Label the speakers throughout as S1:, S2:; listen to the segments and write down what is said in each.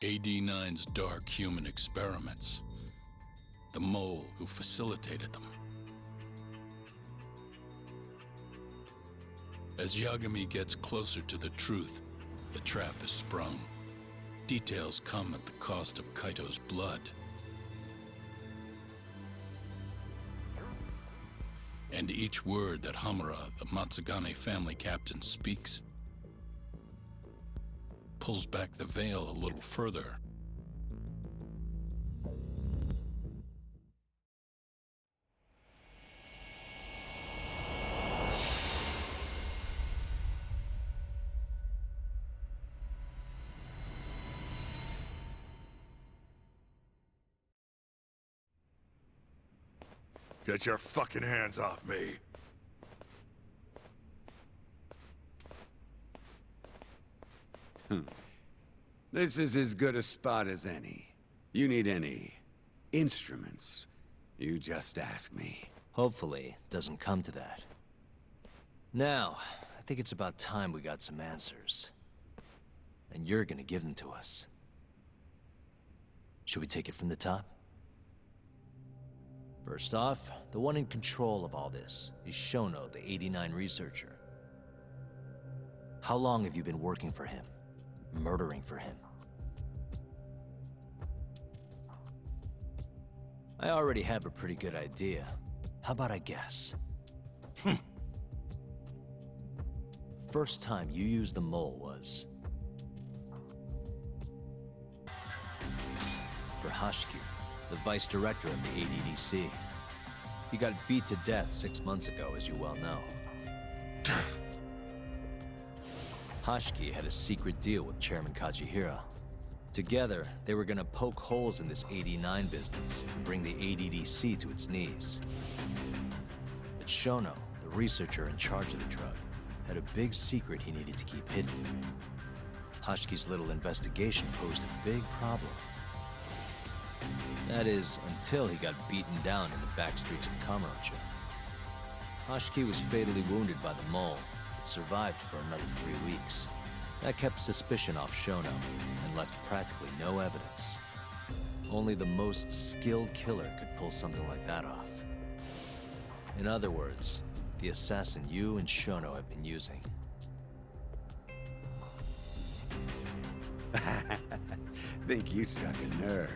S1: AD-9's dark human experiments. The mole who facilitated them. As Yagami gets closer to the truth, the trap is sprung. Details come at the cost of Kaito's blood. And each word that Hamura, the Matsugane family captain, speaks pulls back the veil a little further.
S2: Get your fucking hands off me!
S3: This is as good a spot as any. You need any instruments, you just ask me.
S4: Hopefully, it doesn't come to that. Now, I think it's about time we got some answers. And you're gonna give them to us. Should we take it from the top? First off, the one in control of all this is Shono, the 89 researcher. How long have you been working for him? Murdering for him? I already have a pretty good idea. How about I guess? First time you used the mole was... for Hashiki, the vice director of the ADDC. He got beat to death 6 months ago, as you well know. Hashiki had a secret deal with Chairman Kajihira. Together, they were gonna poke holes in this 89 business and bring the ADDC to its knees. But Shono, the researcher in charge of the drug, had a big secret he needed to keep hidden. Hashiki's little investigation posed a big problem. That is, until he got beaten down in the back streets of Kamurocho. Hashiki was fatally wounded by the mole, but survived for another 3 weeks. That kept suspicion off Shono, and left practically no evidence. Only the most skilled killer could pull something like that off. In other words, the assassin you and Shono have been using.
S3: Think you struck a nerve.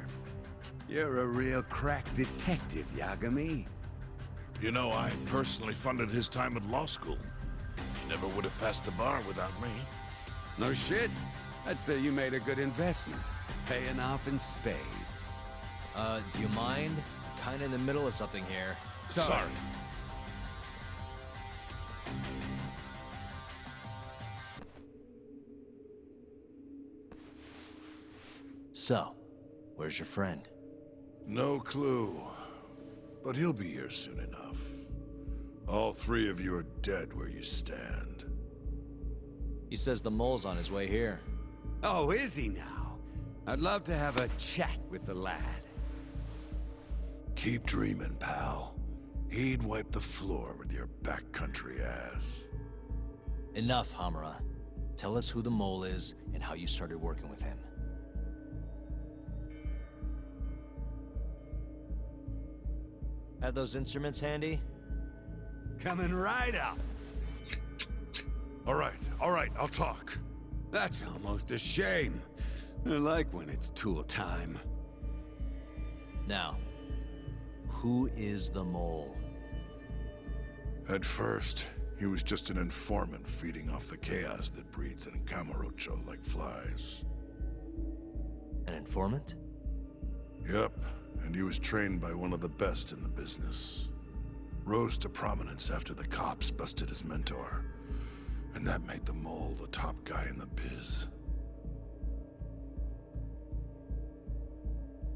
S3: You're a real crack detective, Yagami.
S2: You know, I personally funded his time at law school. He never would have passed the bar without me.
S3: No shit. I'd say you made a good investment. Paying off in spades.
S4: Do you mind? Kinda in the middle of something here.
S2: Sorry.
S4: So, where's your friend?
S2: No clue. But he'll be here soon enough. All three of you are dead where you stand.
S4: He says the mole's on his way here.
S3: Oh, is he now? I'd love to have a chat with the lad.
S2: Keep dreaming, pal. He'd wipe the floor with your backcountry ass.
S4: Enough, Hamura. Tell us who the mole is and how you started working with him. Have those instruments handy?
S3: Coming right up.
S2: All right, I'll talk.
S3: That's almost a shame. I like when it's tool time.
S4: Now, who is the mole?
S2: At first, he was just an informant feeding off the chaos that breeds in Kamurocho like flies.
S4: An informant?
S2: Yep, and he was trained by one of the best in the business. Rose to prominence after the cops busted his mentor. And that made the mole the top guy in the biz.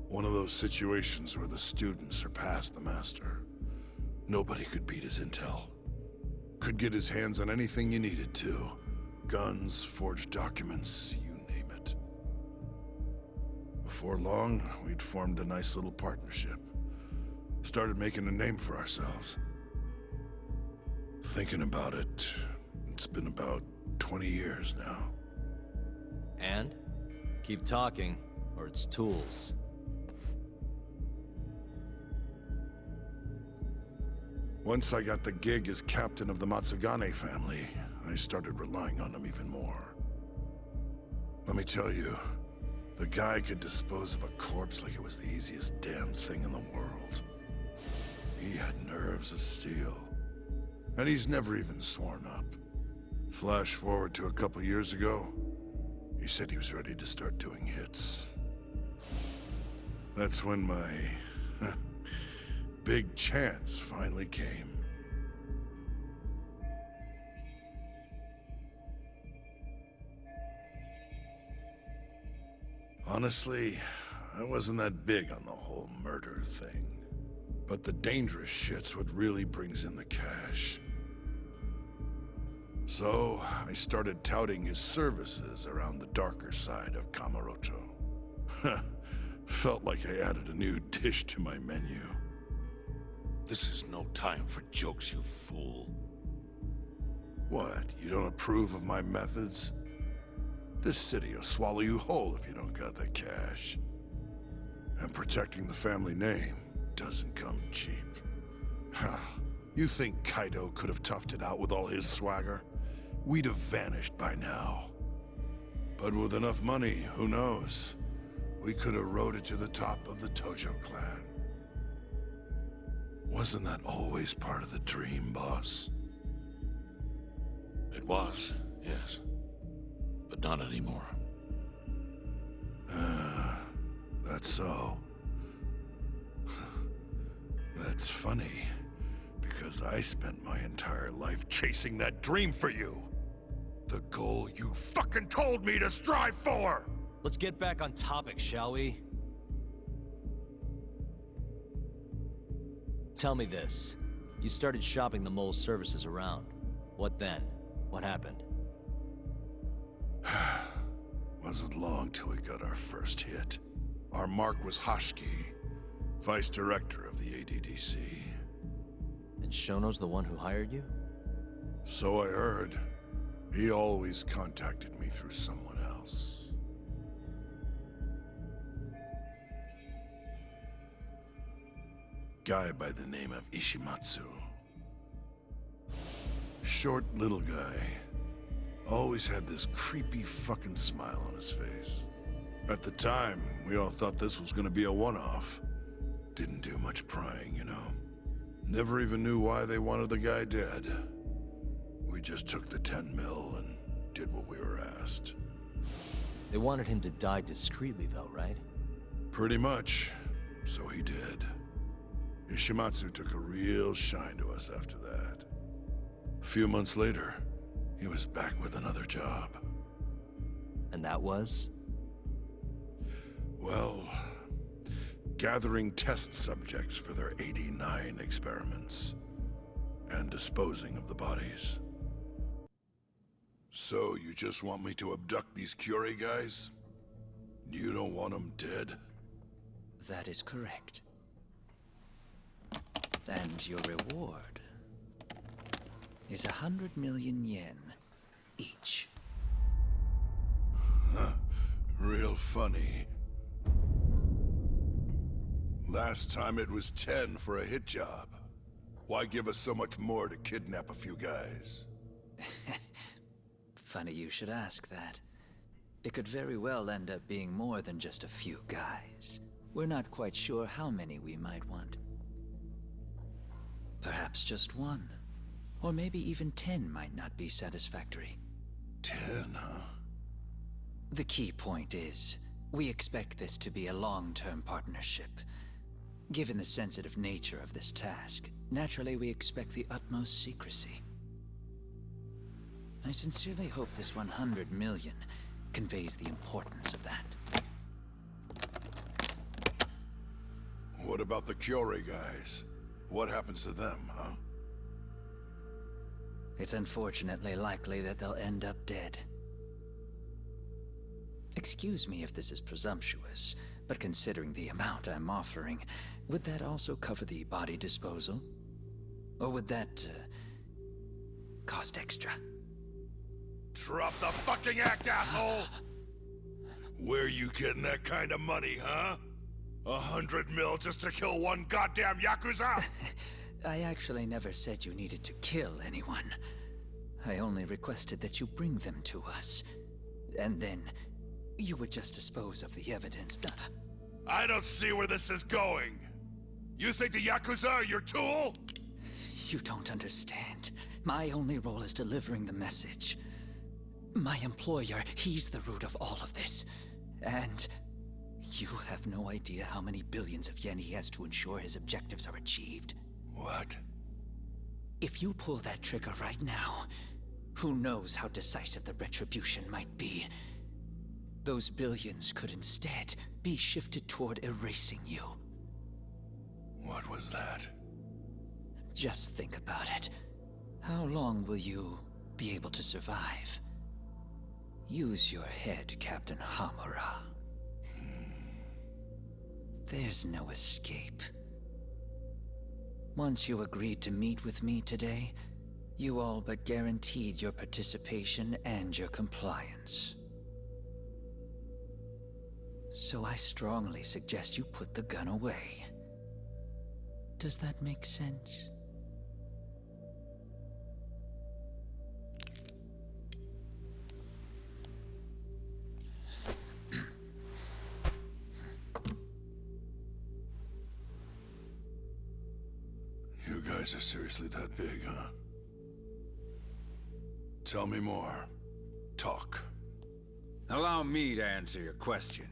S2: One of those situations where the student surpassed the master. Nobody could beat his intel. Could get his hands on anything you needed to. Guns, forged documents, you name it. Before long, we'd formed a nice little partnership. Started making a name for ourselves. Thinking about it, it's been about 20 years now.
S4: And? Keep talking. or its tools.
S2: Once I got the gig as captain of the Matsugane family, I started relying on him even more. Let me tell you, the guy could dispose of a corpse like it was the easiest damn thing in the world. He had nerves of steel. And he's never even sworn up. Flash forward to a couple years ago, he said he was ready to start doing hits. That's when my big chance finally came. Honestly, I wasn't that big on the whole murder thing. But the dangerous shit's what really brings in the cash. So, I started touting his services around the darker side of Kamurocho. Felt like I added a new dish to my menu.
S5: This is no time for jokes, you fool.
S2: What, you don't approve of my methods? This city will swallow you whole if you don't got the cash. And protecting the family name doesn't come cheap. You think Kaido could have toughed it out with all his swagger? We'd have vanished by now. But with enough money, who knows? We could have rode it to the top of the Tojo clan. Wasn't that always part of the dream, boss?
S5: It was, yes. But not anymore.
S2: That's so. That's funny, because I spent my entire life chasing that dream for you. The goal you fucking told me to strive for!
S4: Let's get back on topic, shall we? Tell me this. You started shopping the mole's services around. What then? What happened?
S2: Wasn't long till we got our first hit. Our mark was Hashki, vice director of the ADDC.
S4: And Shono's the one who hired you?
S2: So I heard. He always contacted me through someone else. Guy by the name of Ishimatsu. Short little guy. Always had this creepy fucking smile on his face. At the time, we all thought this was gonna be a one-off. Didn't do much prying, you know. Never even knew why they wanted the guy dead. We just took the 10 mil and did what we were asked.
S4: They wanted him to die discreetly though, right?
S2: Pretty much. So he did. Ishimatsu took a real shine to us after that. A few months later, he was back with another job.
S4: And that was?
S2: Well, gathering test subjects for their 89 experiments. And disposing of the bodies. So, you just want me to abduct these Curie guys? You don't want them dead?
S6: That is correct. And your reward is 100 million yen each.
S2: Real funny. Last time it was 10 for a hit job. Why give us so much more to kidnap a few guys?
S6: Funny you should ask that. It could very well end up being more than just a few guys. We're not quite sure how many we might want. Perhaps just one. Or maybe even 10 might not be satisfactory.
S2: 10, huh?
S6: The key point is, we expect this to be a long-term partnership. Given the sensitive nature of this task, naturally we expect the utmost secrecy. I sincerely hope this 100 million conveys the importance of that.
S2: What about the Curie guys? What happens to them, huh?
S6: It's unfortunately likely that they'll end up dead. Excuse me if this is presumptuous, but considering the amount I'm offering, would that also cover the body disposal? Or would that, cost extra?
S2: Drop the fucking act, asshole! Where you getting that kind of money, huh? 100 mil just to kill one goddamn Yakuza?
S6: I actually never said you needed to kill anyone. I only requested that you bring them to us. And then, you would just dispose of the evidence.
S2: I don't see where this is going. You think the Yakuza are your tool?
S6: You don't understand. My only role is delivering the message. My employer, he's the root of all of this. And you have no idea how many billions of yen he has to ensure his objectives are achieved.
S2: What?
S6: If you pull that trigger right now, who knows how decisive the retribution might be. Those billions could instead be shifted toward erasing you.
S2: What was that?
S6: Just think about it. How long will you be able to survive? Use your head, Captain Hamura. There's no escape. Once you agreed to meet with me today, you all but guaranteed your participation and your compliance. So I strongly suggest you put the gun away. Does that make sense?
S2: You guys are seriously that big, huh? Tell me more. Talk.
S7: Allow me to answer your question.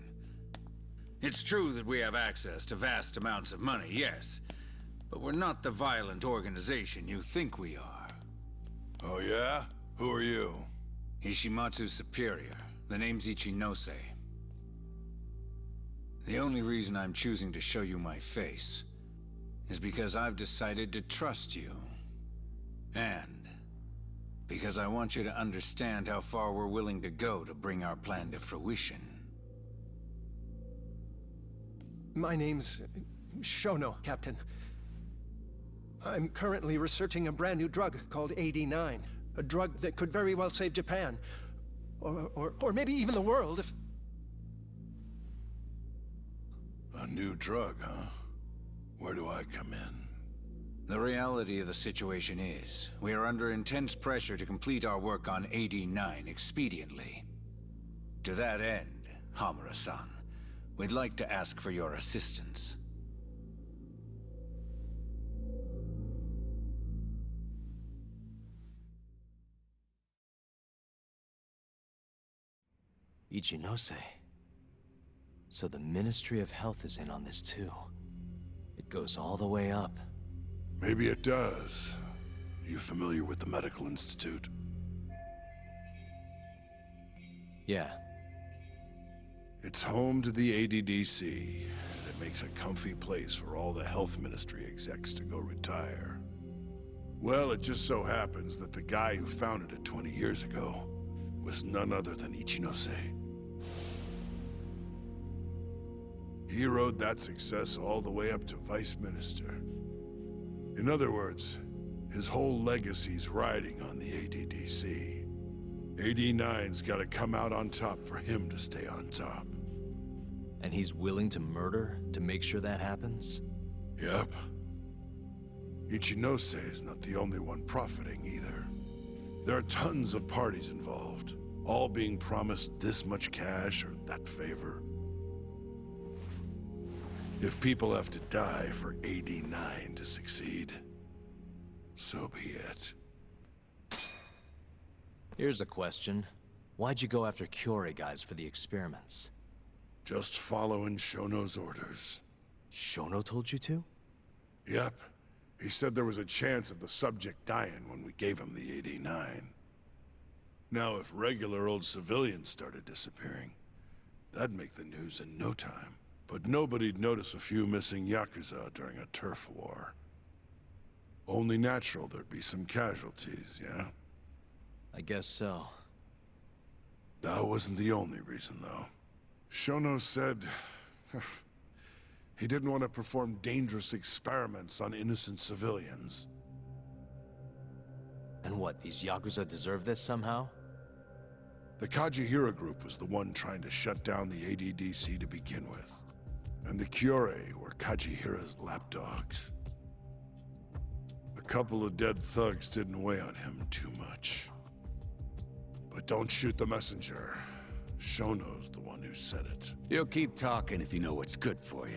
S7: It's true that we have access to vast amounts of money, yes. But we're not the violent organization you think we are.
S2: Oh yeah? Who are you?
S7: Ishimatsu's superior. The name's Ichinose. The only reason I'm choosing to show you my face is because I've decided to trust you. And because I want you to understand how far we're willing to go to bring our plan to fruition.
S8: My name's Shono, Captain. I'm currently researching a brand new drug called AD9. A drug that could very well save Japan. Or maybe even the world if...
S2: A new drug, huh? Where do I come in?
S7: The reality of the situation is, we are under intense pressure to complete our work on AD9 expediently. To that end, Hamura-san, we'd like to ask for your assistance.
S4: Ichinose. So the Ministry of Health is in on this too. It goes all the way up.
S2: Maybe it does. Are you familiar with the Medical Institute?
S4: Yeah.
S2: It's home to the ADDC, and it makes a comfy place for all the Health Ministry execs to go retire. Well, it just so happens that the guy who founded it 20 years ago was none other than Ichinose. He rode that success all the way up to Vice Minister. In other words, his whole legacy's riding on the ADDC. AD9's gotta come out on top for him to stay on top.
S4: And he's willing to murder to make sure that happens?
S2: Yep. Ichinose is not the only one profiting either. There are tons of parties involved, all being promised this much cash or that favor. If people have to die for AD9 to succeed, so be it.
S4: Here's a question. Why'd you go after Kyorei guys for the experiments?
S2: Just following Shono's orders.
S4: Shono told you to?
S2: Yep. He said there was a chance of the subject dying when we gave him the AD9. Now, if regular old civilians started disappearing, that'd make the news in no time. But nobody'd notice a few missing Yakuza during a turf war. Only natural there'd be some casualties, yeah?
S4: I guess so.
S2: That wasn't the only reason, though. Shono said... he didn't want to perform dangerous experiments on innocent civilians.
S4: And what, these Yakuza deserve this somehow?
S2: The Kajihira group was the one trying to shut down the ADDC to begin with. And the Kyorei were Kajihira's lapdogs. A couple of dead thugs didn't weigh on him too much. But don't shoot the messenger. Shono's the one who said it.
S3: You'll keep talking if you know what's good for you.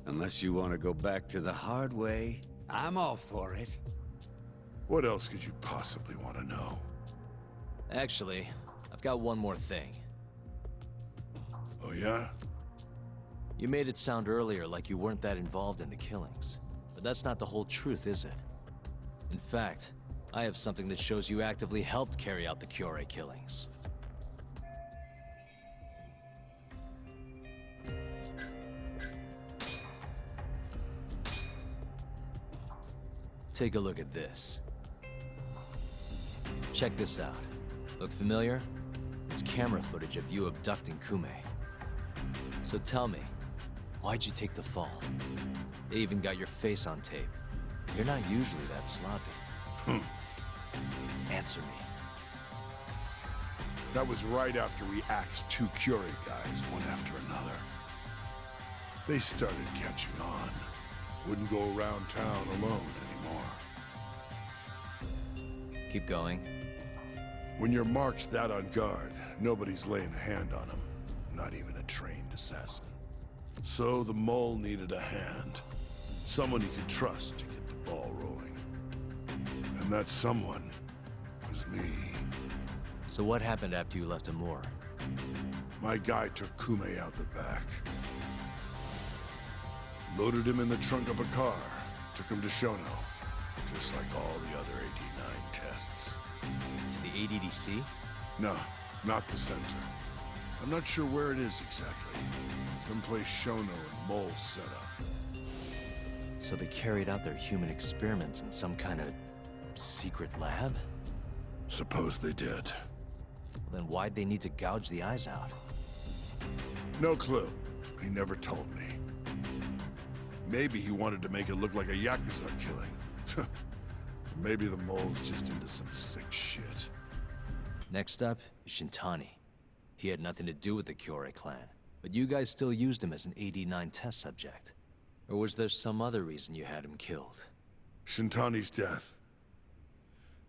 S3: Unless you want to go back to the hard way, I'm all for it.
S2: What else could you possibly want to know?
S4: Actually, I've got one more thing.
S2: Oh yeah?
S4: You made it sound earlier like you weren't that involved in the killings. But that's not the whole truth, is it? In fact, I have something that shows you actively helped carry out the Kyorei killings. Take a look at this. Check this out. Look familiar? It's camera footage of you abducting Kume. So tell me, why'd you take the fall? They even got your face on tape. You're not usually that sloppy. Answer me.
S2: That was right after we axed 2 Kyorei guys, one after another. They started catching on. Wouldn't go around town alone anymore.
S4: Keep going.
S2: When your mark's that on guard, nobody's laying a hand on him. Not even a trained assassin. So the mole needed a hand. Someone he could trust to get the ball rolling. And that someone was me.
S4: So what happened after you left Amur?
S2: My guy took Kume out the back. Loaded him in the trunk of a car. Took him to Shono. Just like all the other 89 tests.
S4: To the ADDC?
S2: No, not the center. I'm not sure where it is exactly. Someplace Shono and Mole set up.
S4: So they carried out their human experiments in some kind of secret lab?
S2: Suppose they did.
S4: Then why'd they need to gouge the eyes out?
S2: No clue. He never told me. Maybe he wanted to make it look like a Yakuza killing. Maybe the mole's just into some sick shit.
S4: Next up is Shintani. He had nothing to do with the Kyorei clan, but you guys still used him as an AD-9 test subject. Or was there some other reason you had him killed?
S2: Shintani's death.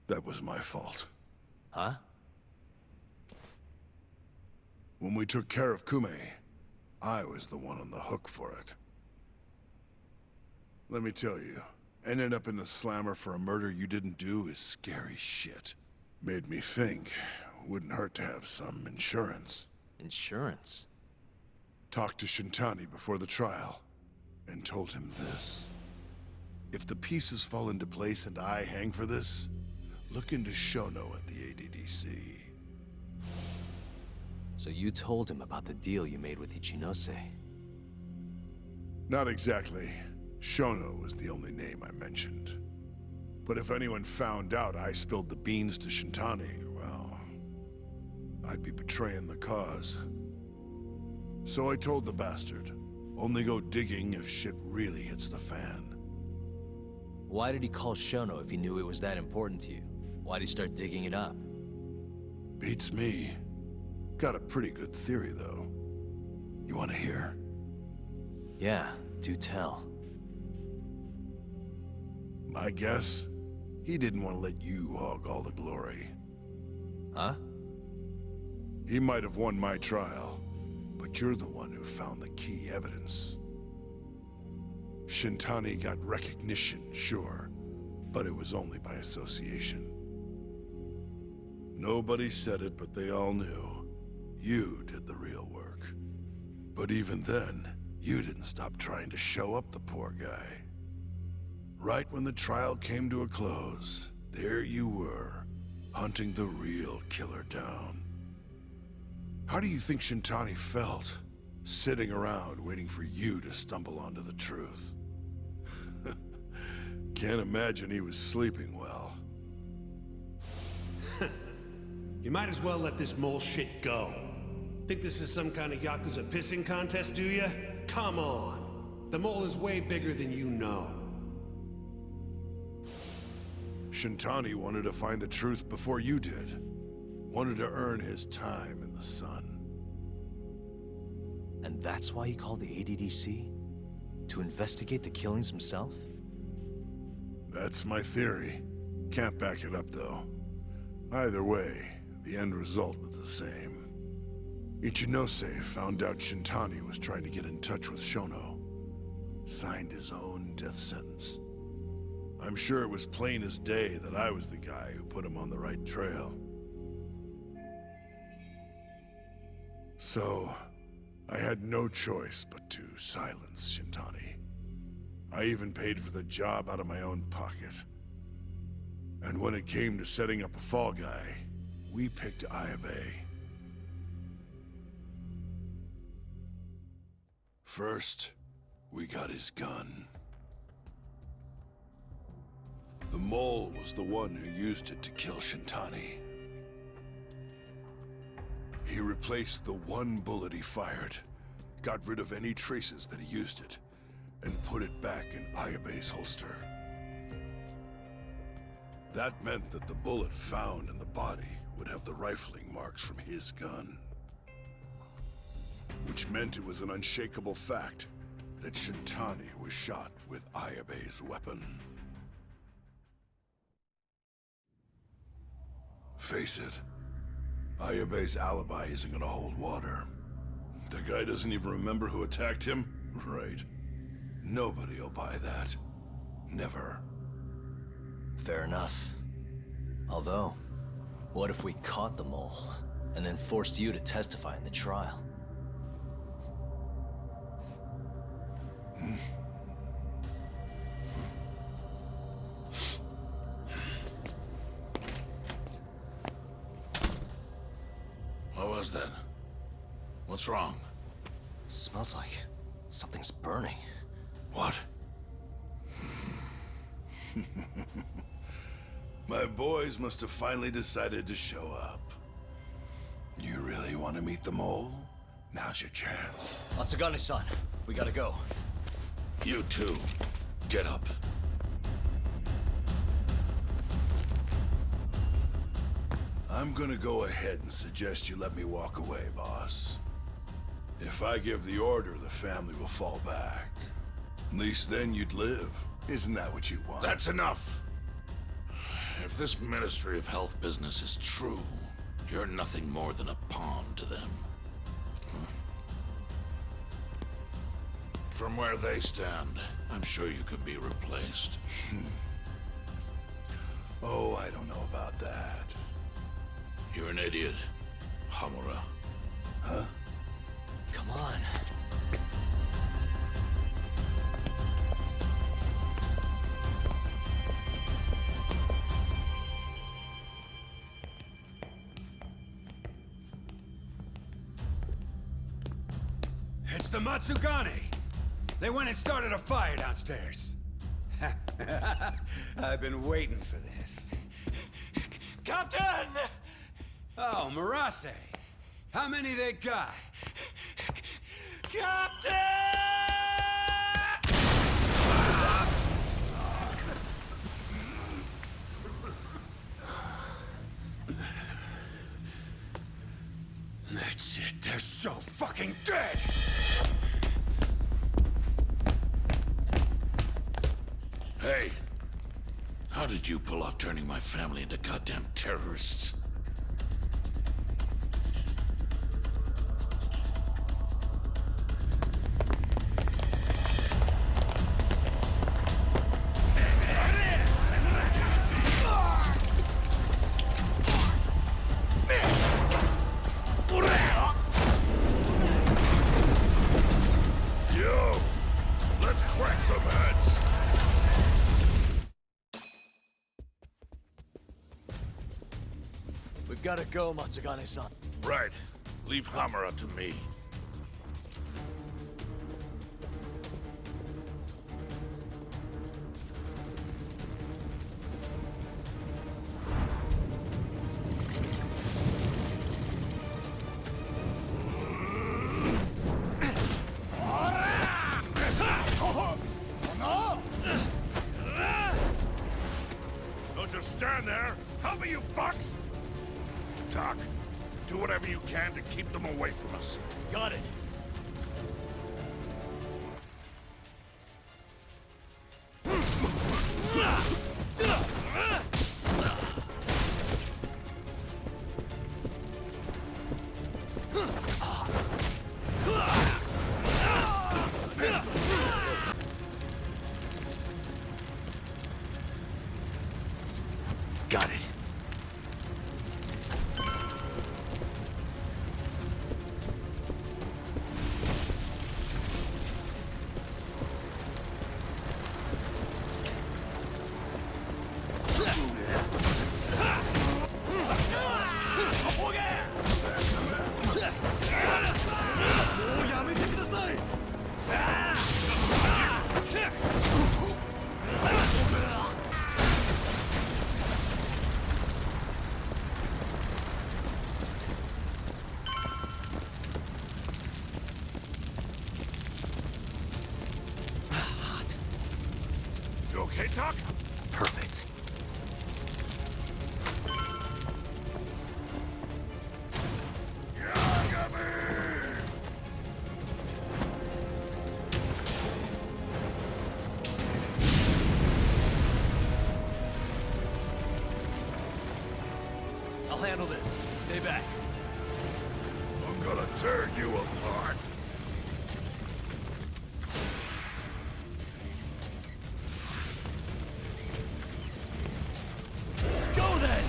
S2: That was my fault.
S4: Huh?
S2: When we took care of Kume, I was the one on the hook for it. Let me tell you, ending up in the slammer for a murder you didn't do is scary shit. Made me think, wouldn't hurt to have some insurance.
S4: Insurance?
S2: Talked to Shintani before the trial, and told him this. If the pieces fall into place and I hang for this, look into Shono at the ADDC.
S4: So you told him about the deal you made with Ichinose?
S2: Not exactly. Shono was the only name I mentioned. But if anyone found out I spilled the beans to Shintani, well, I'd be betraying the cause. So I told the bastard, only go digging if shit really hits the fan.
S4: Why did he call Shono if he knew it was that important to you? Why'd he start digging it up?
S2: Beats me. Got a pretty good theory, though. You want to hear?
S4: Yeah, do tell.
S2: My guess? He didn't want to let you hog all the glory.
S4: Huh?
S2: He might have won my trial, but you're the one who found the key evidence. Shintani got recognition, sure, but it was only by association. Nobody said it, but they all knew. You did the real work. But even then, you didn't stop trying to show up the poor guy. Right when the trial came to a close, there you were, hunting the real killer down. How do you think Shintani felt, sitting around waiting for you to stumble onto the truth? Can't imagine he was sleeping well.
S9: You might as well let this mole shit go. Think this is some kind of Yakuza pissing contest, do ya? Come on. The mole is way bigger than you know.
S2: Shintani wanted to find the truth before you did. Wanted to earn his time in the sun.
S4: And that's why he called the ADDC? To investigate the killings himself?
S2: That's my theory. Can't back it up, though. Either way, the end result was the same. Ichinose found out Shintani was trying to get in touch with Shono. Signed his own death sentence. I'm sure it was plain as day that I was the guy who put him on the right trail. So, I had no choice but to silence Shintani. I even paid for the job out of my own pocket. And when it came to setting up a fall guy, we picked Ayabe. First, we got his gun. The mole was the one who used it to kill Shintani. He replaced the one bullet he fired, got rid of any traces that he used it, and put it back in Ayabe's holster. That meant that the bullet found in the body would have the rifling marks from his gun. Which meant it was an unshakable fact that Shintani was shot with Ayabe's weapon. Face it, Ayabe's alibi isn't gonna hold water. The guy doesn't even remember who attacked him? Right. Nobody'll buy that. Never.
S4: Fair enough. Although, what if we caught the mole, and then forced you to testify in the trial?
S5: What was that? What's wrong?
S4: Smells like something's burning.
S5: What?
S2: My boys must have finally decided to show up. You really want to meet the mole? Now's your chance.
S4: Matsugane-san, we gotta go.
S5: You too. Get up.
S2: I'm gonna go ahead and suggest you let me walk away, boss. If I give the order, the family will fall back. At least then you'd live. Isn't that what you want?
S5: That's enough. If this Ministry of Health business is true, you're nothing more than a pawn to them. From where they stand, I'm sure you could be replaced.
S2: Oh, I don't know about that.
S5: You're an idiot, Hamura.
S2: Huh?
S4: Come on.
S3: It's the Matsugane! They went and started a fire downstairs. I've been waiting for this. Captain! Oh, Marase. How many they got? Captain! That's it. They're so fucking dead!
S5: Hey! How did you pull off turning my family into goddamn terrorists?
S2: Yo! Let's crack some heads!
S4: We've gotta go, Matsugane-san.
S5: Right. Leave Hamura to me.
S2: Don't just stand there! Help me, you fucks! Talk. whatever you can to keep them away from us.
S10: Got it.
S3: Got it.
S2: You okay, Doc?
S3: Perfect.
S10: I'll handle this. Stay back.
S2: I'm gonna tear you apart.
S10: Let's go then!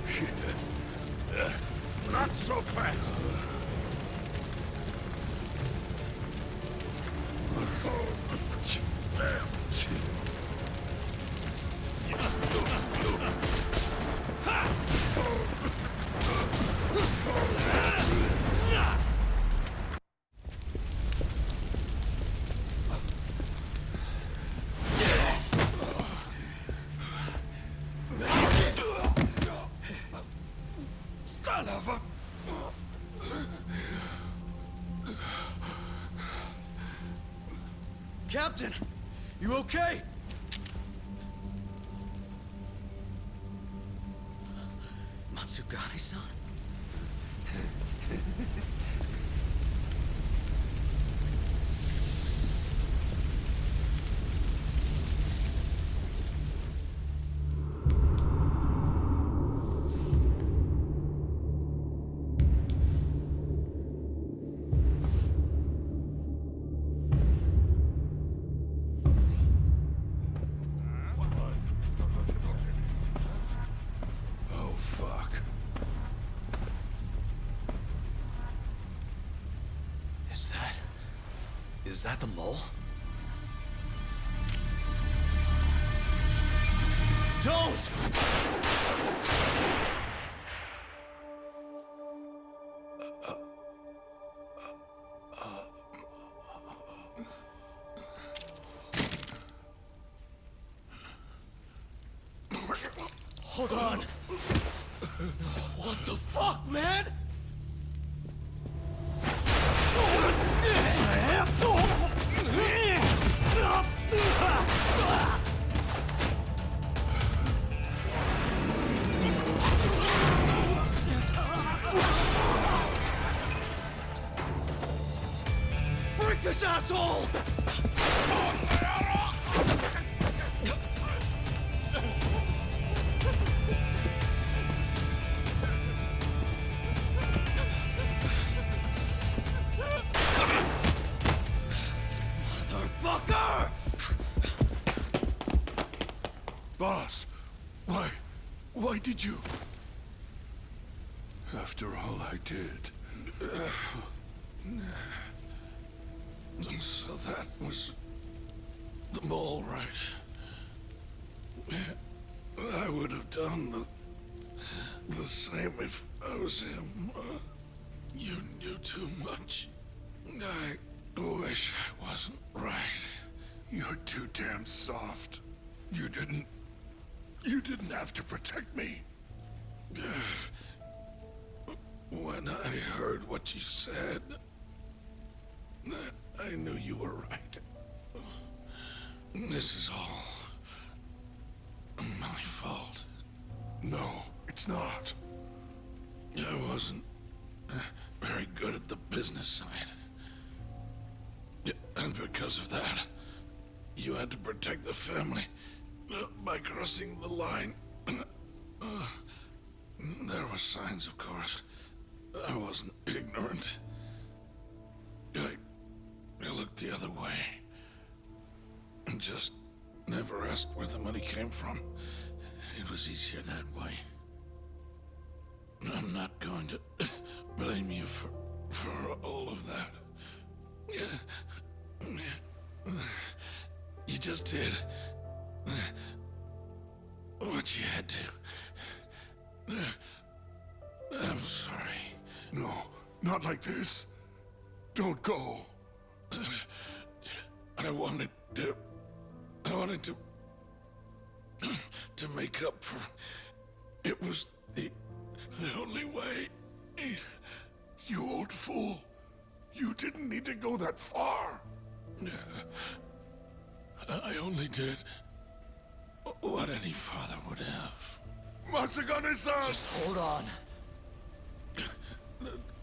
S10: Shit!
S2: Not so fast. Son of a...
S10: Captain! You okay?
S6: Matsugane-san?
S2: Oh, fuck.
S10: Is that the mole? Don't! Hold on. What the fuck, man? Break this asshole! Motherfucker!
S2: Boss, why did you? After all I did.
S5: So that was the mole, right? I would have done the same if I was him. You knew too much. I wish I wasn't right.
S2: You're too damn soft. You didn't have to protect me.
S5: When I heard what you said, I knew you were right. This is all my fault.
S2: No, it's not.
S5: I wasn't very good at the business side. And because of that, you had to protect the family by crossing the line. There were signs, of course. I wasn't ignorant. I looked the other way. And just never asked where the money came from. It was easier that way. I'm not going to blame you for all of that. You just did what you had to. I'm sorry.
S2: No, not like this. Don't go.
S5: I wanted to make up for. It was the only way.
S2: You old fool. You didn't need to go that far.
S5: I only did what any father would have.
S2: Matsugane'S!
S10: Just hold on.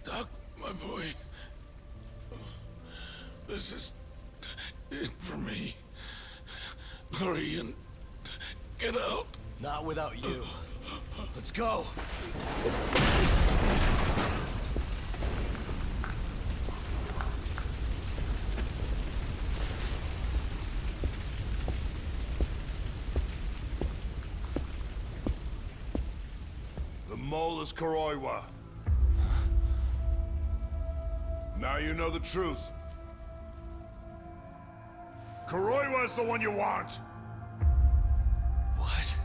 S5: Doc, my boy. This is it for me. Hurry and get out.
S10: Not without you. Let's go.
S2: The mole is Kuroiwa. Now you know the truth. Kuroiwa is the one you want.
S10: What?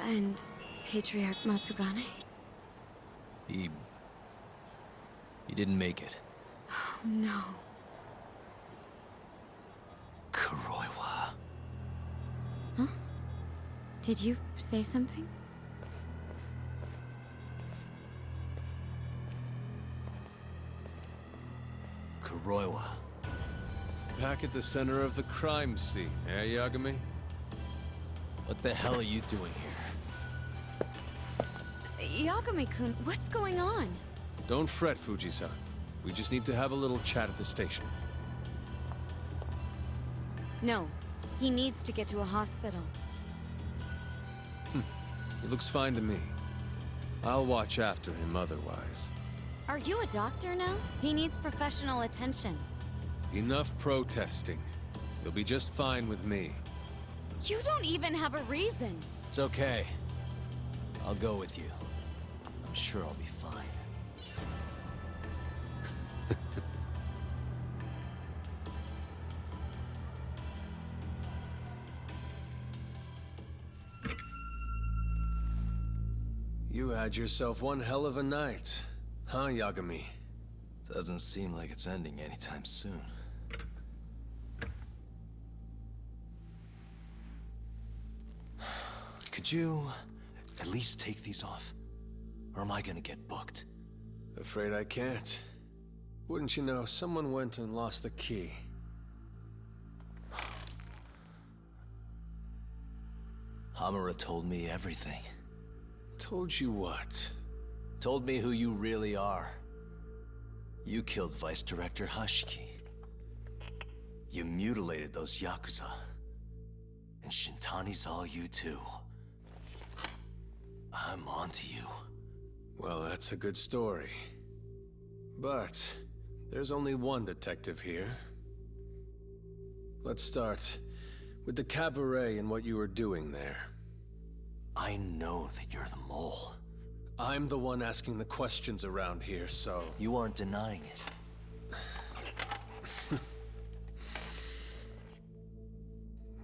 S11: And Patriarch Matsugane?
S4: He didn't make it.
S11: Oh, no.
S10: Kuroiwa.
S11: Huh? Did you say something?
S10: Kuroiwa.
S3: Back at the center of the crime scene, eh, Yagami?
S4: What the hell are you doing here?
S11: Yagami-kun, what's going on?
S3: Don't fret, Fuji-san. We just need to have a little chat at the station.
S11: No, he needs to get to a hospital.
S3: He looks fine to me. I'll watch after him otherwise.
S11: Are you a doctor now? He needs professional attention.
S3: Enough protesting. He'll be just fine with me.
S11: You don't even have a reason.
S4: It's okay. I'll go with you. I'm sure I'll be fine.
S3: You had yourself one hell of a night, huh, Yagami?
S10: Doesn't seem like it's ending anytime soon. Could you at least take these off? Or am I gonna get booked?
S3: Afraid I can't. Wouldn't you know, someone went and lost the key.
S10: Hamura told me everything.
S3: Told you what?
S10: Told me who you really are. You killed Vice Director Hashiki. You mutilated those Yakuza. And Shintani's all you too. I'm onto you.
S12: Well, that's a good story. But there's only one detective here. Let's start with the cabaret and what you were doing there.
S10: I know that you're the mole.
S12: I'm the one asking the questions around here, so...
S10: You aren't denying it.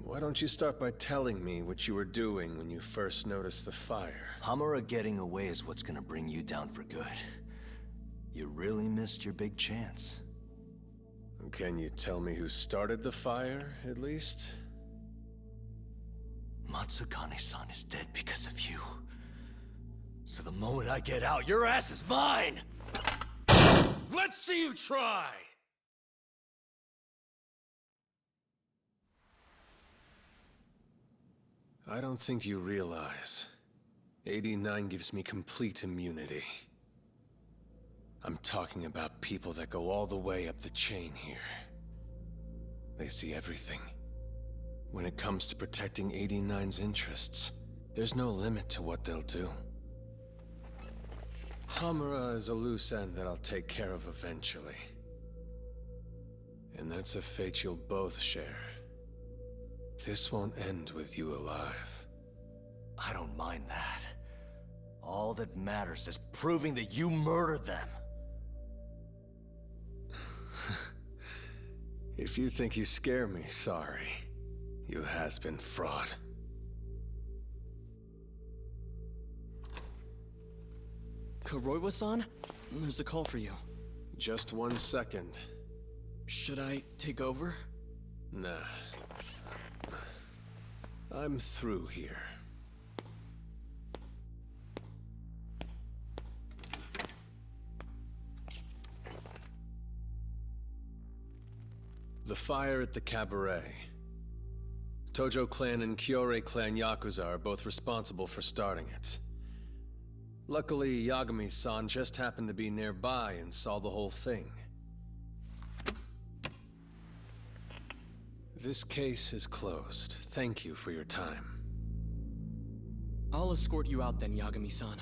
S12: Why don't you start by telling me what you were doing when you first noticed the fire?
S10: Hamura getting away is what's gonna bring you down for good. You really missed your big chance.
S12: Can you tell me who started the fire, at least?
S10: Matsugane-san is dead because of you. So the moment I get out, your ass is mine!
S12: Let's see you try! I don't think you realize. 89 gives me complete immunity. I'm talking about people that go all the way up the chain here. They see everything. When it comes to protecting 89's interests, there's no limit to what they'll do. Hamura is a loose end that I'll take care of eventually. And that's a fate you'll both share. This won't end with you alive.
S10: I don't mind that. All that matters is proving that you murdered them.
S12: If you think you scare me, sorry. You has-been fraud.
S13: Kuroiwa-san? There's a call for you.
S12: Just 1 second.
S13: Should I take over?
S12: Nah. I'm through here. The fire at the cabaret. Tojo clan and Kyorei clan Yakuza are both responsible for starting it. Luckily, Yagami-san just happened to be nearby and saw the whole thing. This case is closed. Thank you for your time.
S13: I'll escort you out then, Yagami-san.